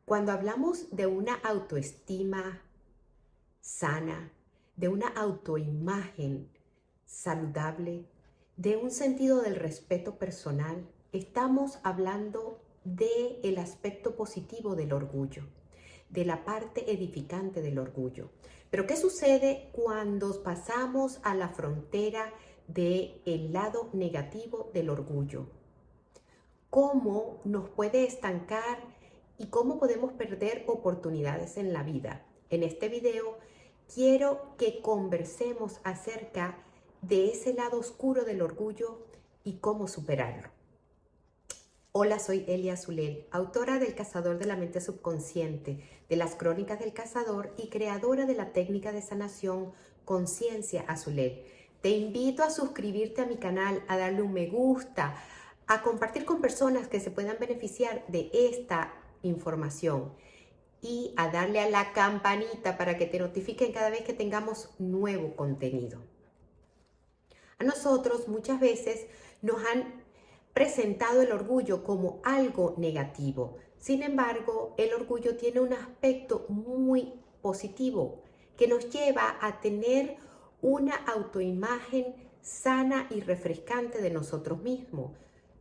Cuando hablamos de una autoestima sana, de una autoimagen saludable, de un sentido del respeto personal, estamos hablando del aspecto positivo del orgullo, de la parte edificante del orgullo. Pero ¿qué sucede cuando pasamos a la frontera del lado negativo del orgullo? ¿Cómo nos puede estancar y cómo podemos perder oportunidades en la vida? En este video quiero que conversemos acerca de ese lado oscuro del orgullo y cómo superarlo. Hola, soy Elia Zulel, autora del Cazador de la Mente Subconsciente, de las Crónicas del Cazador y creadora de la técnica de sanación Conciencia Azulel. Te invito a suscribirte a mi canal, a darle un me gusta, a compartir con personas que se puedan beneficiar de esta información y a darle a la campanita para que te notifiquen cada vez que tengamos nuevo contenido. A nosotros muchas veces nos han presentado el orgullo como algo negativo. Sin embargo, el orgullo tiene un aspecto muy positivo que nos lleva a tener una autoimagen sana y refrescante de nosotros mismos,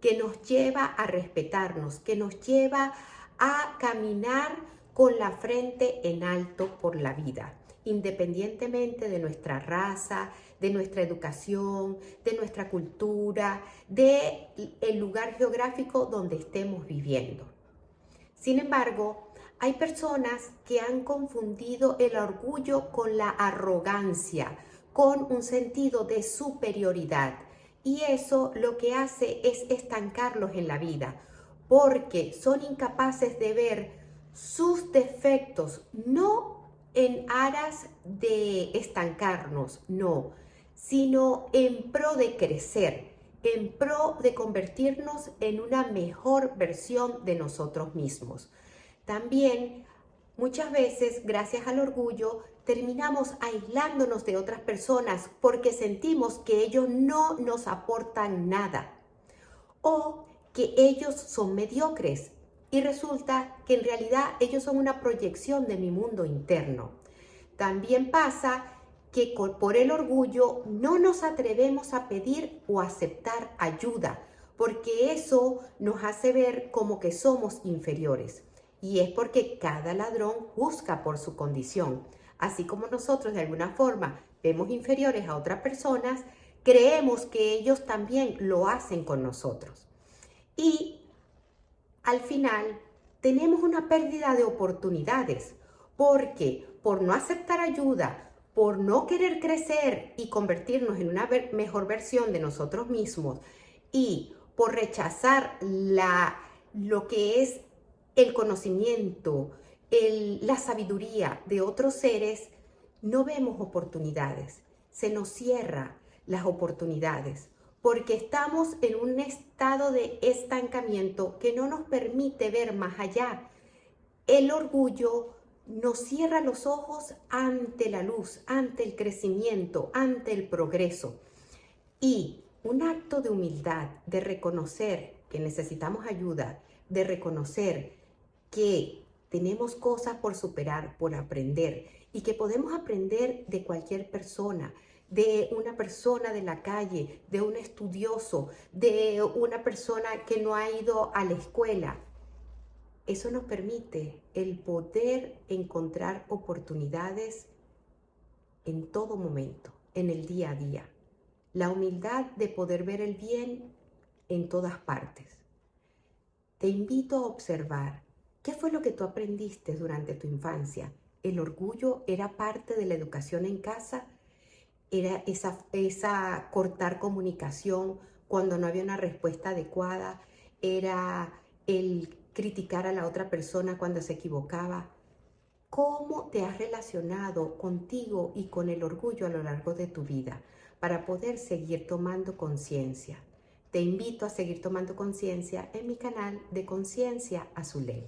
que nos lleva a respetarnos, que nos lleva a caminar con la frente en alto por la vida, independientemente de nuestra raza, de nuestra educación, de nuestra cultura, del lugar geográfico donde estemos viviendo. Sin embargo, hay personas que han confundido el orgullo con la arrogancia, con un sentido de superioridad. Y eso lo que hace es estancarlos en la vida, porque son incapaces de ver sus defectos, no en aras de estancarnos, no, sino en pro de crecer, en pro de convertirnos en una mejor versión de nosotros mismos. También, muchas veces, gracias al orgullo, terminamos aislándonos de otras personas porque sentimos que ellos no nos aportan nada o que ellos son mediocres y resulta que en realidad ellos son una proyección de mi mundo interno. También pasa que por el orgullo no nos atrevemos a pedir o aceptar ayuda, porque eso nos hace ver como que somos inferiores. Y es porque cada ladrón juzga por su condición. Así como nosotros de alguna forma vemos inferiores a otras personas, creemos que ellos también lo hacen con nosotros. Y al final tenemos una pérdida de oportunidades, porque por no aceptar ayuda, por no querer crecer y convertirnos en una mejor versión de nosotros mismos y por rechazar lo que es el conocimiento, la sabiduría de otros seres, no vemos oportunidades, se nos cierran las oportunidades, porque estamos en un estado de estancamiento que no nos permite ver más allá. El orgullo nos cierra los ojos ante la luz, ante el crecimiento, ante el progreso. Y un acto de humildad, de reconocer que necesitamos ayuda, de reconocer que tenemos cosas por superar, por aprender y que podemos aprender de cualquier persona, de una persona de la calle, de un estudioso, de una persona que no ha ido a la escuela. Eso nos permite el poder encontrar oportunidades en todo momento, en el día a día. La humildad de poder ver el bien en todas partes. Te invito a observar qué fue lo que tú aprendiste durante tu infancia. ¿El orgullo era parte de la educación en casa? ¿Era esa cortar comunicación cuando no había una respuesta adecuada? ¿Era el criticar a la otra persona cuando se equivocaba? ¿Cómo te has relacionado contigo y con el orgullo a lo largo de tu vida para poder seguir tomando conciencia? Te invito a seguir tomando conciencia en mi canal de Conciencia Azulel.